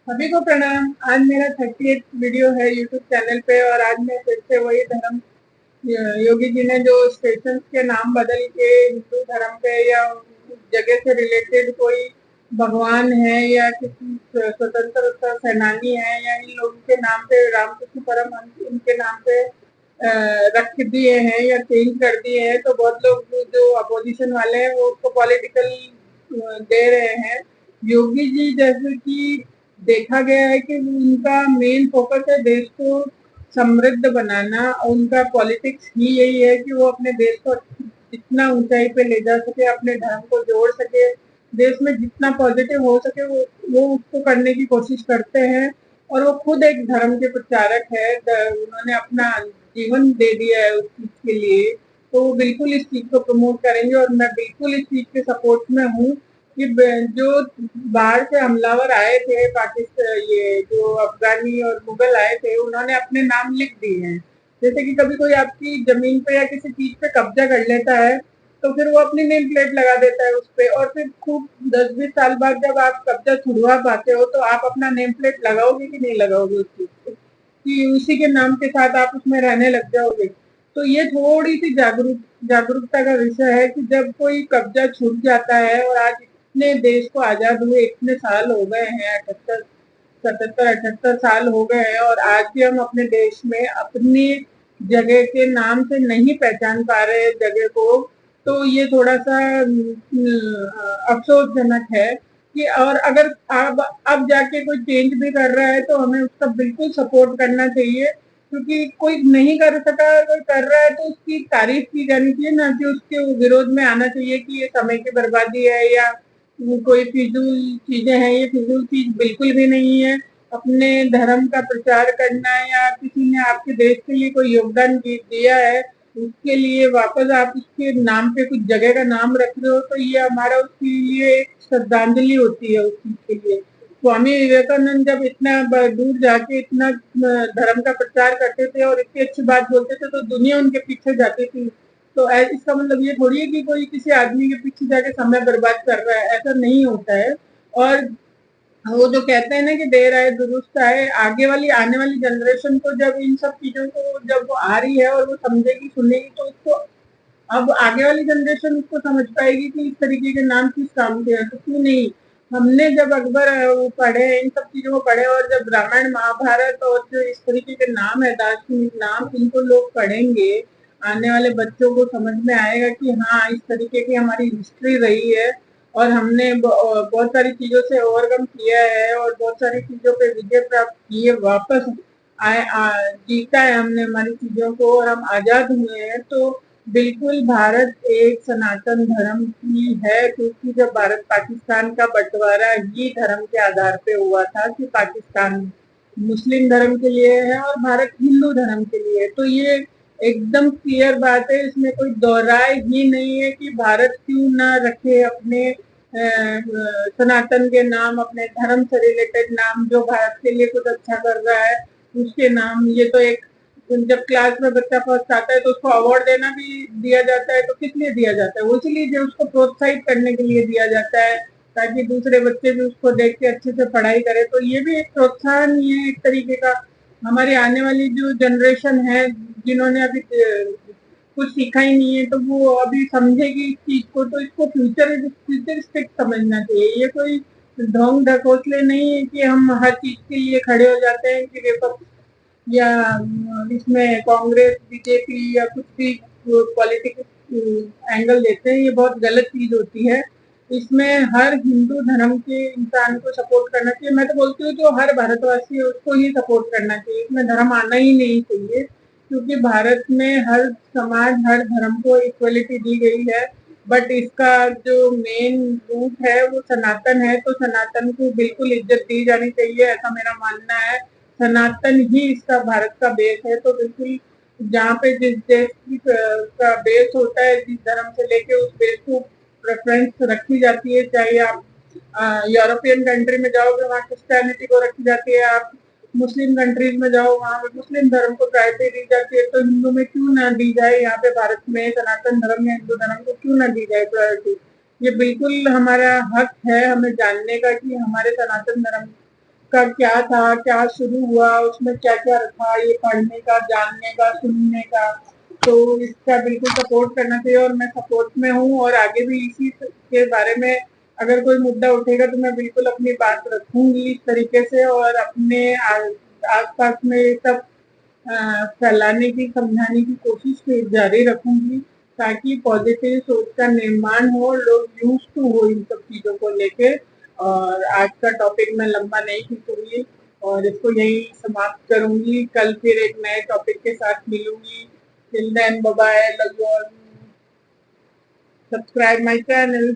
सभी को प्रणाम। आज मेरा 38 वीडियो है यूट्यूब चैनल पे और आज मैं फिर से वही धर्म योगी जी ने जो स्टेशन के नाम बदल के हिंदू धर्म पे या उस जगह से रिलेटेड कोई भगवान है या किसी स्वतंत्रता सेनानी है या इन लोगों के नाम पे रामकृष्ण परमहंस इनके नाम पे रख दिए हैं या चेंज कर दिए हैं, तो बहुत लोग जो अपोजिशन वाले हैं वो उसको पॉलिटिकल दे रहे हैं। योगी जी जैसे कि देखा गया है कि उनका मेन फोकस है देश को समृद्ध बनाना और उनका पॉलिटिक्स ही यही है कि वो अपने देश को जितना ऊंचाई पे ले जा सके, अपने धर्म को जोड़ सके, देश में जितना पॉजिटिव हो सके वो उसको करने की कोशिश करते हैं। और वो खुद एक धर्म के प्रचारक है, उन्होंने अपना जीवन दे दिया है उस चीज के लिए। तो वो बिल्कुल इस चीज को प्रमोट करेंगे और मैं बिल्कुल इस चीज के सपोर्ट में हूँ कि जो बाहर से हमलावर आए थे पाकिस्तान, ये जो अफगानी और मुगल आए थे, उन्होंने अपने नाम लिख दिए हैं। जैसे कि कभी कोई आपकी जमीन पे या किसी चीज पे कब्जा कर लेता है तो फिर वो अपनी नेम प्लेट लगा देता है उस पे, और फिर खूब 10-20 साल बाद जब आप कब्जा छुड़वा पाते हो तो आप अपना नेम प्लेट लगाओगे कि नहीं लगाओगे उस चीज पे, कि उसी के नाम के साथ आप उसमें रहने लग जाओगे। तो ये थोड़ी सी जागरूकता का विषय है कि जब कोई कब्जा छूट जाता है, और आज इतने देश को आजाद हुए इतने साल हो गए हैं, 78 हो गए हैं, और आज भी हम अपने देश में अपनी जगह के नाम से नहीं पहचान पा रहे जगह को। तो ये थोड़ा सा अफसोसजनक है कि, और अगर अब जाके कोई चेंज भी कर रहा है तो हमें उसका बिल्कुल सपोर्ट करना चाहिए, क्योंकि कोई नहीं कर सका, कोई कर रहा है तो उसकी तारीफ की जानी चाहिए, ना कि उसके विरोध में आना चाहिए कि ये समय की बर्बादी है या कोई फिजूल चीजें हैं। ये फिजूल चीज बिल्कुल भी नहीं है। अपने धर्म का प्रचार करना या किसी ने आपके देश के लिए कोई योगदान दिया है, उसके लिए वापस आप उसके नाम पे कुछ जगह का नाम रख रहे हो, तो ये हमारा उसके लिए एक श्रद्धांजलि होती है उस चीज के लिए। स्वामी विवेकानंद जब इतना दूर जाके इतना धर्म का प्रचार करते थे और इतनी अच्छी बात बोलते थे तो दुनिया उनके पीछे जाती थी। तो इसका मतलब ये थोड़ी है कि कोई किसी आदमी के पीछे जाके समय बर्बाद कर रहा है, ऐसा नहीं होता है। और वो जो कहते हैं ना कि देर आए दुरुस्त आए, आगे वाली आने वाली जनरेशन को जब इन सब चीजों को जब वो आ रही है और वो समझेगी सुनेगी तो उसको अब आगे वाली जनरेशन उसको समझ पाएगी कि इस तरीके के नाम किस काम के हैं, तो क्यों नहीं। हमने जब अकबर पढ़े, इन सब चीजों को पढ़े, और जब रामायण महाभारत और जो इस तरीके के नाम है दार्शनिक नाम, इनको लोग पढ़ेंगे, आने वाले बच्चों को समझ में आएगा कि हाँ इस तरीके की हमारी हिस्ट्री रही है और हमने बहुत सारी चीजों से ओवरकम किया है और बहुत सारी चीजों पे विजय प्राप्त की है, वापस जीता है हमने हमारी चीजों को और हम आजाद हुए हैं। तो बिल्कुल भारत एक सनातन धर्म की है, क्योंकि जब भारत पाकिस्तान का बंटवारा ही धर्म के आधार पे हुआ था कि पाकिस्तान मुस्लिम धर्म के लिए है और भारत हिंदू धर्म के लिए है, तो ये एकदम क्लियर बात है, इसमें कोई दोहराए ही नहीं है कि भारत क्यों ना रखे अपने सनातन के नाम, अपने धर्म से रिलेटेड नाम, जो भारत के लिए कुछ अच्छा कर रहा है उसके नाम। ये तो एक, जब क्लास में बच्चा फर्स्ट आता है तो उसको अवार्ड देना भी दिया जाता है, तो किस लिए दिया जाता है? वो इसलिए जो उसको प्रोत्साहित करने के लिए दिया जाता है, ताकि दूसरे बच्चे भी उसको देख के अच्छे से पढ़ाई करे। तो ये भी एक प्रोत्साहन ही है एक तरीके का। हमारी आने वाली जो जनरेशन है, जिन्होंने अभी कुछ सीखा ही नहीं है, तो वो अभी समझेगी इस चीज को, तो इसको फ्यूचरिस्टिक समझना चाहिए। ये कोई ढोंग ढकोसले नहीं है कि हम हर चीज के लिए खड़े हो जाते हैं कि विपक्ष या इसमें कांग्रेस बीजेपी या कुछ भी पॉलिटिक्स एंगल देते हैं, ये बहुत गलत चीज होती है। इसमें हर हिंदू धर्म के इंसान को सपोर्ट करना चाहिए। मैं तो बोलती हूँ जो हर भारतवासी है उसको ही सपोर्ट करना चाहिए, इसमें धर्म आना ही नहीं चाहिए, क्योंकि भारत में हर समाज हर धर्म को इक्वलिटी दी गई है। बट इसका जो मेन रूट है वो सनातन है, तो सनातन को बिल्कुल इज्जत दी जानी चाहिए, ऐसा मेरा मानना है। सनातन ही इसका भारत का बेस है, तो बिल्कुल जहाँ पे जिस देश का बेस होता है, जिस धर्म से लेके उस देश को प्रेफरेंस रखी जाती है। चाहे आप यूरोपियन कंट्री में जाओगे वहाँ क्रिश्चियनिटी को रखी जाती है, आप मुस्लिम कंट्रीज में जाओ वहाँ पे मुस्लिम धर्म को प्रायोरिटी दी जाती है, तो हिंदू में क्यों ना दी जाए? यहाँ पे भारत में सनातन धर्म या हिंदू धर्म को क्यों ना दी जाए प्रायोरिटी? ये बिल्कुल हमारा हक है हमें जानने का कि हमारे सनातन धर्म का क्या था, क्या शुरू हुआ, उसमें क्या-क्या था, ये पढ़ने का, जानने का, सुनने का, तो इसका बिल्कुल सपोर्ट करना चाहिए और मैं सपोर्ट में हूँ और आगे भी इसी के बारे में अगर कोई मुद्दा उठेगा तो मैं बिल्कुल अपनी बात रखूँगी इस तरीके से और अपने आस-पास में ये सब फैलाने की, समझाने की कोशिश जारी रखूँगी ताकि पॉजिटिव सोच का निर्माण हो, लोग यूज़्ड टू हो इन सब चीज़ों को लेके। और आज का टॉपिक मैं लंबा नहीं खींचूँगी और इसको यहीं समाप्त करूँगी। कल फिर एक नए टॉपिक के साथ मिलूँगी। Till then bye bye, love you all. Subscribe my channel.